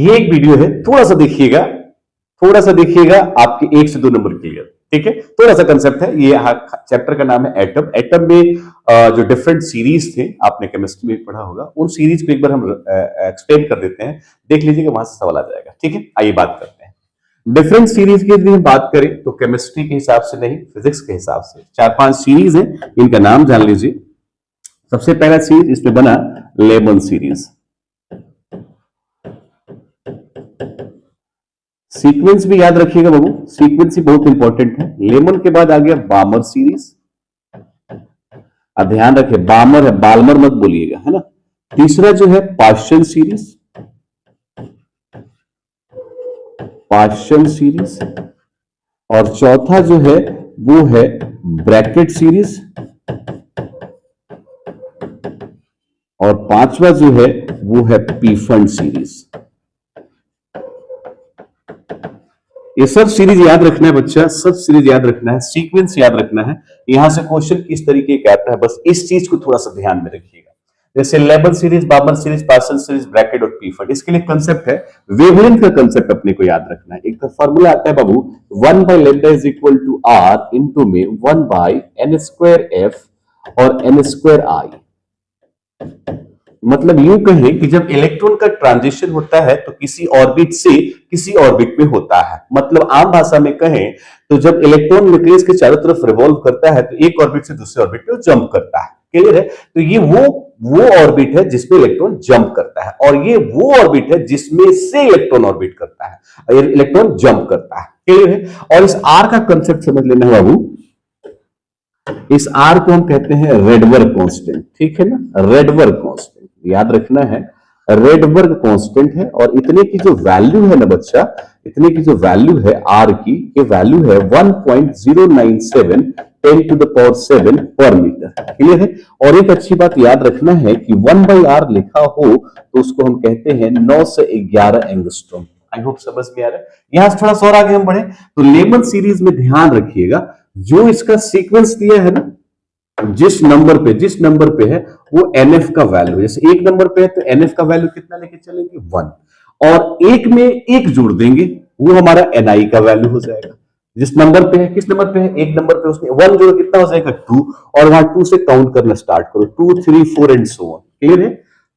ये एक वीडियो है, थोड़ा सा देखिएगा, थोड़ा सा देखिएगा, आपके 1 से 2 नंबर क्लियर। ठीक है, थोड़ा सा कंसेप्ट है ये। चैप्टर का नाम है एटम। एटम में जो डिफरेंट सीरीज थे, आपने केमिस्ट्री में पढ़ा होगा, उन सीरीज को एक बार हम एक्सप्लेन कर देते हैं, देख लीजिएगा, वहां से सवाल आ जाएगा। ठीक है, आइए बात करते हैं। डिफरेंट सीरीज की यदि हम बात करें तो केमिस्ट्री के हिसाब से नहीं, फिजिक्स के हिसाब से 4-5 सीरीज है, इनका नाम जान लीजिए। सबसे पहला सीरीज इसमें बना लेमन सीरीज। सीक्वेंस भी याद रखिएगा बाबू, सीक्वेंस ही बहुत इंपॉर्टेंट है। लेमन के बाद आ गया बामर सीरीज। अब ध्यान रखिए, बामर है, बाल्मर मत बोलिएगा, है ना। तीसरा जो है पाश्चन सीरीज, पाश्चन सीरीज। और चौथा जो है वो है ब्रैकेट सीरीज। और पांचवा जो है वो है पीफंड सीरीज। ये सब सीरीज याद रखना है बच्चा, सब सीरीज याद रखना है, सीक्वेंस याद रखना है। यहां से क्वेश्चन किस तरीके का आता है, बस इस चीज को थोड़ा सा ध्यान में रखिएगा। जैसे Lyman series, बामर series, parcel series, bracket और पीफंड, इसके लिए कंसेप्ट है वेवलेंथ का कंसेप्ट अपने को याद रखना है। एक तो फॉर्मूला आता है बाबू, 1/λ is equal to R into में 1/n²f और n²i। मतलब यूं कहें कि जब इलेक्ट्रॉन का ट्रांजिशन होता है तो किसी ऑर्बिट से किसी ऑर्बिट में होता है। मतलब आम भाषा में कहें तो जब इलेक्ट्रॉन न्यूक्लियस के चारों तरफ रिवॉल्व करता है तो एक ऑर्बिट से दूसरे ऑर्बिट में जंप करता है। क्लियर है? तो ये वो ऑर्बिट है जिसमें इलेक्ट्रॉन जंप करता है, और ये वो ऑर्बिट है जिसमें से इलेक्ट्रॉन ऑर्बिट करता है, इलेक्ट्रॉन जंप करता है। क्लियर है? और इस आर का कंसेप्ट समझ लेना है बाबू। इस आर को हम कहते हैं रेडबर्ग कांस्टेंट। ठीक है ना, रेडबर्ग कांस्टेंट याद रखना है, रेडबर्ग कांस्टेंट है। और इतने की जो वैल्यू है ना बच्चा, इतने की जो वैल्यू है आर की, ये वैल्यू है 1.097 10⁷ पर मीटर। क्लियर है? और एक अच्छी बात याद रखना है कि 1/r लिखा हो तो उसको हम कहते हैं 9 से 11 एंगस्ट्रॉम। आई होप समझ में आ रहा है। यहां से थोड़ा सा और आगे हम बढ़े तो लेमन सीरीज में ध्यान रखिएगा, जो इसका सीक्वेंस दिया है ना, जिस नंबर पे है वो NF का वैल्यू है। जैसे 1 नंबर पे है तो NF का वैल्यू कितना लेके चलेंगे, 1, और एक में एक जोड़ देंगे, वो हमारा NI का वैल्यू हो जाएगा। जिस नंबर पे है, किस नंबर पे है, 1 नंबर पे, उसमें 1 जोड़ कितना हो जाएगा, 2, और वहां 2 से काउंट करना स्टार्ट करो, 2 3 4 एंड सो ऑन। क्लियर है?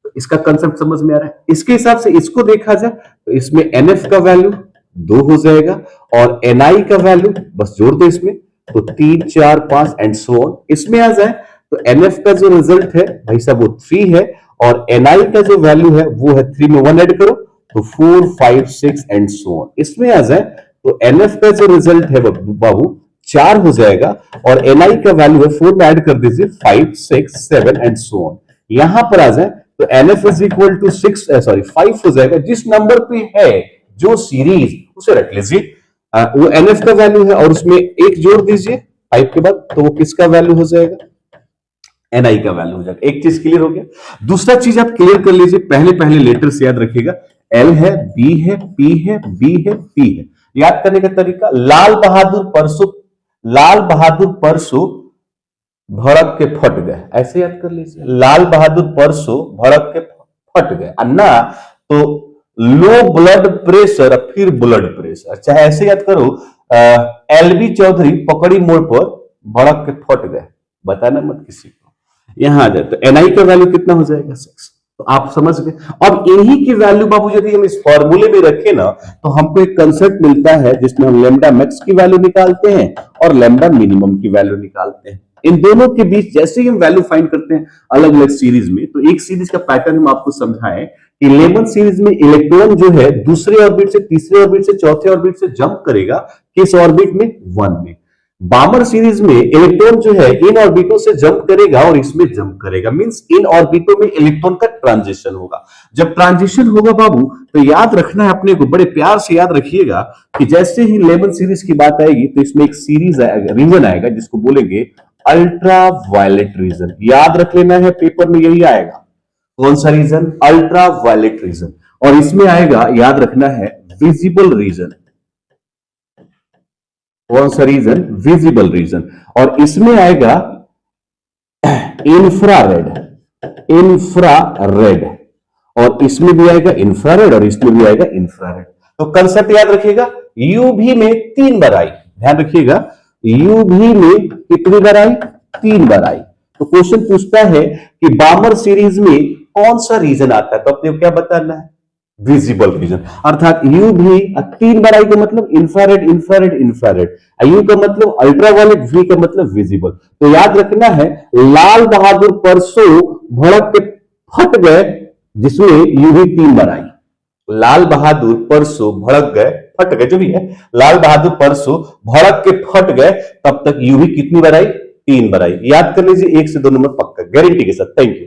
तो इसका कंसेप्ट समझ में आ रहा है। इसके हिसाब से इसको देखा जाए तो इसमें NF का वैल्यू 2 हो जाएगा, और NI का वैल्यू बस जोड़ दो इसमें, तो 3 4 5 एंड सो ऑन। इसमें आ जाए तो NF का जो रिजल्ट है भाई साहब वो 3 है, और NI का जो वैल्यू है वो है 3 में 1 ऐड करो तो 4 5 6 एंड सो ऑन। इसमें आ जाए तो NF का जो रिजल्ट है बाबू 4 हो जाएगा, और NI का वैल्यू है 4 में ऐड कर दीजिए 5 6 7 एंड सो ऑन। यहां पर आ जाए तो NF इज इक्वल टू 5 हो जाएगा। जिस नंबर पे है जो सीरीज उसे रख लीजिए, वो NF का वैल्यू है, और उसमें एक जोड़ दीजिए 5 के बाद, तो वो किसका वैल्यू हो जाएगा, NI का वैल्यू हो जाएगा। एक चीज क्लियर हो गया। दूसरा चीज आप क्लियर कर लीजिए, पहले लेटर्स याद रखिएगा, L है, B है, P है, B है, P है। याद करने का तरीका, लाल बहादुर परसों भड़क के फट गए, ऐसे याद कर लीजिए। लाल बहादुर परसों भड़क के फट गए, अन्ना तो लो ब्लड प्रेशर, फिर ब्लड प्रेशर, चाहे ऐसे याद करो, LB चौधरी पकड़ी मोड़ पर भड़क के फट गए, बताना मत किसी को। यहां आ जाए तो NI का वैल्यू कितना हो जाएगा, 6। तो आप समझ गए। अब इन्हीं की वैल्यू बाबू यदि हम इस फॉर्मूले में रखें ना, तो हमको एक कंसेप्ट मिलता है जिसमें हम लैम्डा मैक्स की वैल्यू निकालते हैं और लैम्डा मिनिमम की वैल्यू निकालते हैं। इन दोनों के बीच जैसे ही हम वैल्यू फाइंड करते हैं अलग अलग सीरीज में, तो एक सीरीज का पैटर्न हम आपको समझाएं कि लेमन सीरीज में इलेक्ट्रॉन जो है दूसरे ऑर्बिट से, तीसरे ऑर्बिट से, चौथे ऑर्बिट से जंप करेगा, किस ऑर्बिट में, 1 में। बामर सीरीज में इलेक्ट्रॉन जो है इन ऑर्बिटों से जंप करेगा और इसमें जंप करेगा, मींस इन ऑर्बिटों में इलेक्ट्रॉन का ट्रांजिशन होगा। जब ट्रांजिशन होगा बाबू तो याद रखना है अपने को, बड़े प्यार से याद रखिएगा कि जैसे ही लेमन सीरीज की बात आएगी तो इसमें एक सीरीज रीजन आएगा जिसको बोलेंगे अल्ट्रा वायलेट रीजन। याद रख लेना है, पेपर में यही आएगा। कौन सा रीजन, अल्ट्रा वायलेट रीजन। और इसमें आएगा, याद रखना है, विजिबल रीजन। कौन सा रीजन, विजिबल रीजन। और इसमें आएगा इंफ्रारेड, और इसमें भी आएगा इंफ्रारेड और इसमें भी आएगा इंफ्रारेड। तो कंसेप्ट याद रखिएगा, यूवी में 3 बार आई, ध्यान रखिएगा, यूवी में कितनी बार आई? 3 बार आई। तो क्वेश्चन पूछता है कि बामर सीरीज में कौन सा रीजन आता है, तो अपने क्या बताना है? Visible region. अर्थात यू भी 3 बार आई का मतलब इंफ्रारेड इंफ्रारेड इंफ्रारेड, यू का मतलब अल्ट्रावायलेट, वी का मतलब विजिबल। तो याद रखना है, लाल बहादुर परसों भड़क के फट गए, जिसमें यूवी 3 बार आई। लाल बहादुर परसों भड़क गए, फट गए, जो भी है, लाल बहादुर परसों भड़क के फट गए, तब तक यूवी कितनी बार आई? 3 बार आई। याद कर लीजिए, 1 से 2 नंबर पक्का, गारंटी के साथ। Thank you.